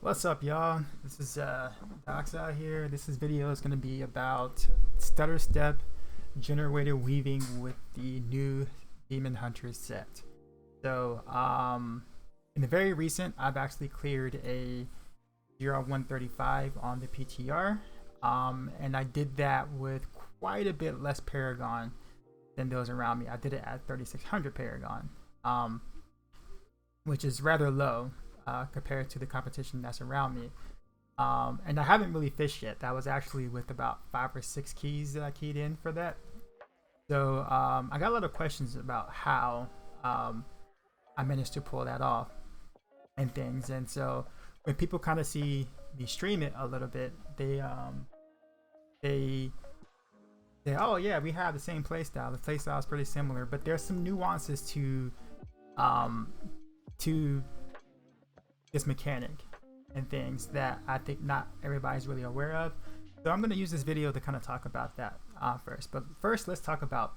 What's up, y'all? This is Docs out here. This video is going to be about stutter step generator weaving with the new Demon Hunters set. So, in the very recent, I've actually cleared a 135 on the PTR, and I did that with quite a bit less Paragon than those around me. I did it at 3600 Paragon, which is rather low. Compared to the competition that's around me. And I haven't really fished yet. That was actually with about 5 or 6 keys that I keyed in for that. So I got a lot of questions about how I managed to pull that off and things. And so when people kind of see me stream it a little bit, they say, oh yeah, we have the same playstyle. The playstyle is pretty similar, but there's some nuances to this mechanic and things that I think not everybody's really aware of. So I'm going to use this video to kind of talk about that first. But first, let's talk about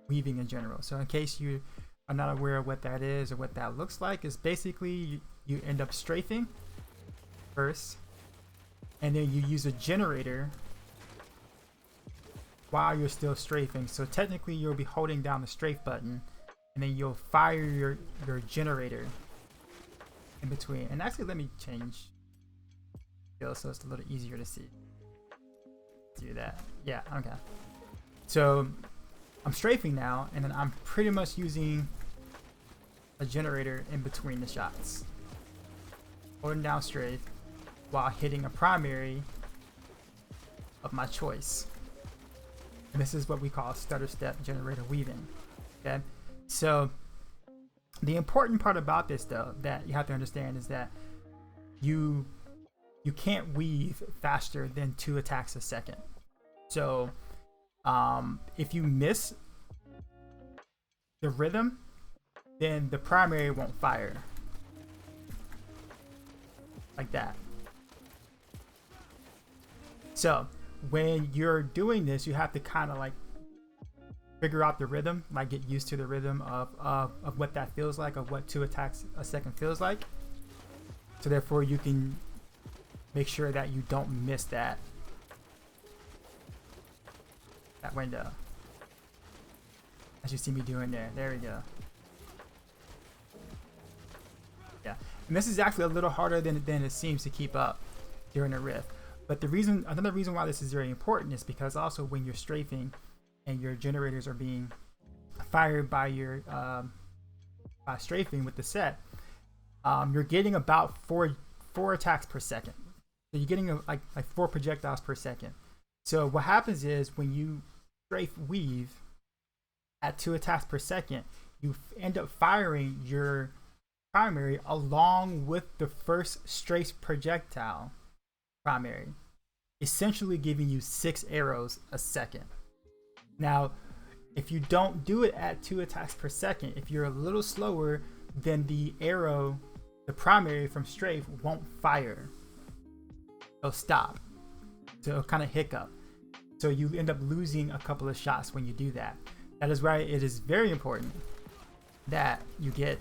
weaving in general. So in case you are not aware of what that is or what that looks like, is basically you end up strafing first, and then you use a generator while you're still strafing. So technically you'll be holding down the strafe button, and then you'll fire your generator in between. And actually, let me change so it's a little easier to see. Do that. Yeah, okay. So I'm strafing now, and then I'm pretty much using a generator in between the shots, holding down strafe while hitting a primary of my choice. And this is what we call stutter step generator weaving. Okay, so the important part about this, though, that you have to understand is that you can't weave faster than 2 attacks a second. So if you miss the rhythm, then the primary won't fire like that. So when you're doing this, you have to kind of like figure out the rhythm, like get used to the rhythm of what that feels like, of what 2 attacks a second feels like. So therefore you can make sure that you don't miss that window, as you see me doing there. There we go. Yeah, and this is actually a little harder than it seems to keep up during a rift. But another reason why this is very important is because also when you're strafing and your generators are being fired by your by strafing with the set, you're getting about four attacks per second. So you're getting like 4 projectiles per second. So what happens is when you strafe weave at 2 attacks per second, you end up firing your primary along with the first strafe projectile primary, essentially giving you 6 arrows a second. Now, if you don't do it at 2 attacks per second, if you're a little slower, then the arrow, the primary from strafe, won't fire. It'll stop. So it'll kind of hiccup. So you end up losing a couple of shots when you do that. That is why it is very important that you get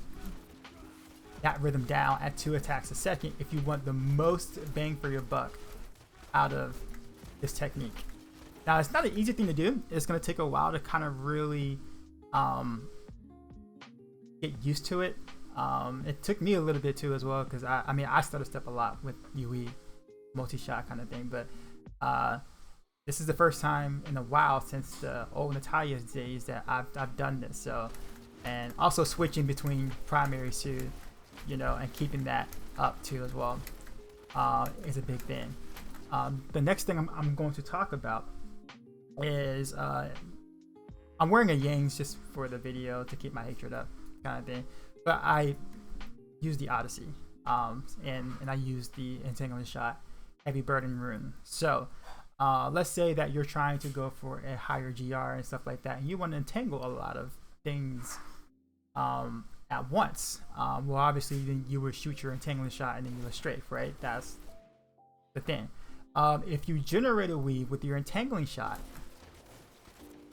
that rhythm down at 2 attacks a second if you want the most bang for your buck out of this technique. Now, it's not an easy thing to do. It's going to take a while to kind of really get used to it. It took me a little bit too as well, because I stutter step a lot with UE, multi-shot kind of thing. But this is the first time in a while since the old Natalia's days that I've done this. So, and also switching between primaries too, and keeping that up too as well is a big thing. The next thing I'm going to talk about is I'm wearing a Yangs just for the video to keep my hatred up kind of thing, but I use the Odyssey and I use the Entangling Shot Heavy Burden Rune. So let's say that you're trying to go for a higher GR and stuff like that, and you want to entangle a lot of things at once. Well, obviously then you would shoot your Entangling Shot and then you would strafe, right? That's the thing. If you generate a weave with your Entangling Shot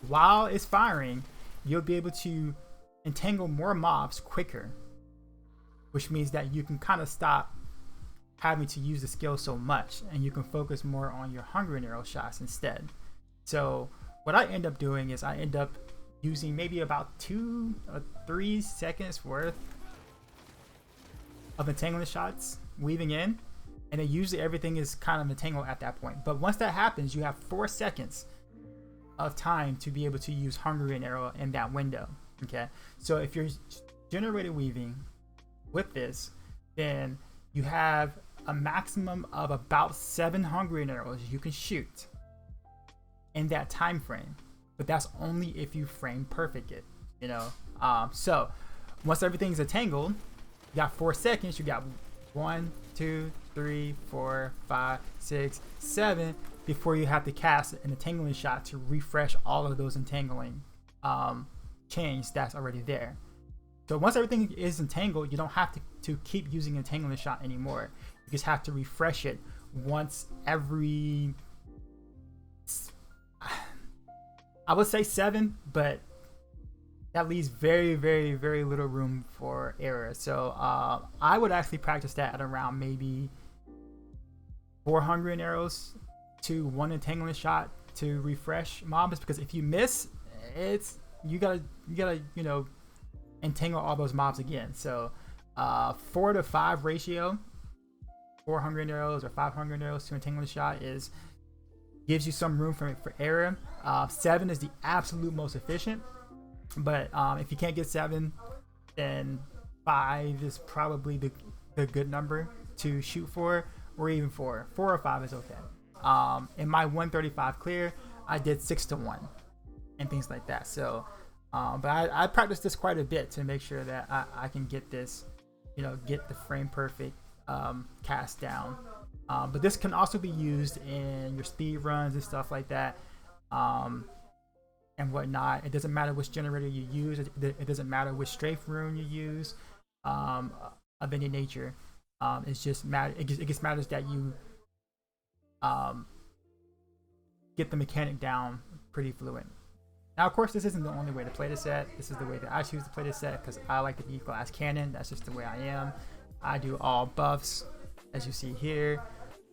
while it's firing, you'll be able to entangle more mobs quicker, which means that you can kind of stop having to use the skill so much, and you can focus more on your hungry arrow shots instead. So what I end up doing is I end up using maybe about 2 or 3 seconds worth of entanglement shots weaving in, and then usually everything is kind of entangled at that point. But once that happens, you have 4 seconds of time to be able to use hungry arrow in that window. Okay, so if you're generated weaving with this, then you have a maximum of about 7 hungry arrows you can shoot in that time frame, but that's only if you frame perfect it, you know. So once everything's entangled, you got 4 seconds. You got 1, 2, 3, 4, 5, 6, 7 before you have to cast an entangling shot to refresh all of those entangling chains that's already there. So once everything is entangled, you don't have to keep using entanglement shot anymore. You just have to refresh it once every, I would say 7, but that leaves very, very, very little room for error. So I would actually practice that at around maybe 4 hungry arrows to 1 entanglement shot to refresh mobs, because if you miss, it's you gotta you know, entangle all those mobs again. So 4 to 5 ratio, 4 hungry arrows or 5 hungry arrows to entanglement shot gives you some room for error. 7 is the absolute most efficient, but if you can't get 7, then 5 is probably the good number to shoot for, or even 4 or 5 is okay. In my 135 clear, I did 6 to 1 and things like that. So but I practiced this quite a bit to make sure that I can get this, you know, get the frame perfect cast down. But this can also be used in your speed runs and stuff like that, and whatnot. It doesn't matter which generator you use. It doesn't matter which strafe rune you use of any nature. It's just it just matters that you get the mechanic down pretty fluent. Now, of course, this isn't the only way to play this set. This is the way that I choose to play this set because I like to be glass cannon. That's just the way I am. I do all buffs, as you see here.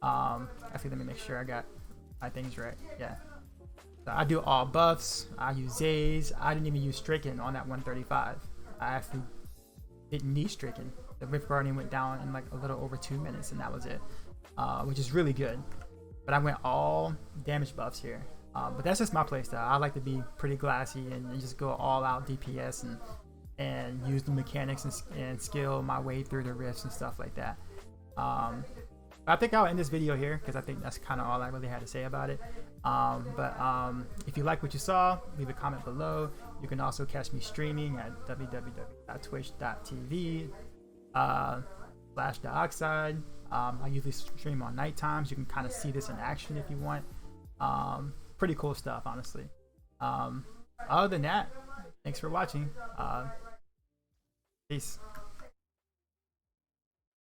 Actually, let me make sure I got my things right. Yeah. So I do all buffs. I use Zays. I didn't even use Stricken on that 135. I actually didn't need Stricken. The Rift Guardian went down in like a little over 2 minutes, and that was it, which is really good. But I went all damage buffs here. But that's just my playstyle. I like to be pretty glassy and just go all out DPS and use the mechanics and skill my way through the rifts and stuff like that. I think I'll end this video here because I think that's kind of all I really had to say about it. But if you like what you saw, leave a comment below. You can also catch me streaming at www.twitch.tv/Dioxide. I usually stream on night times. You can kind of see this in action if you want. Pretty cool stuff, honestly. Other than that, thanks for watching. Peace.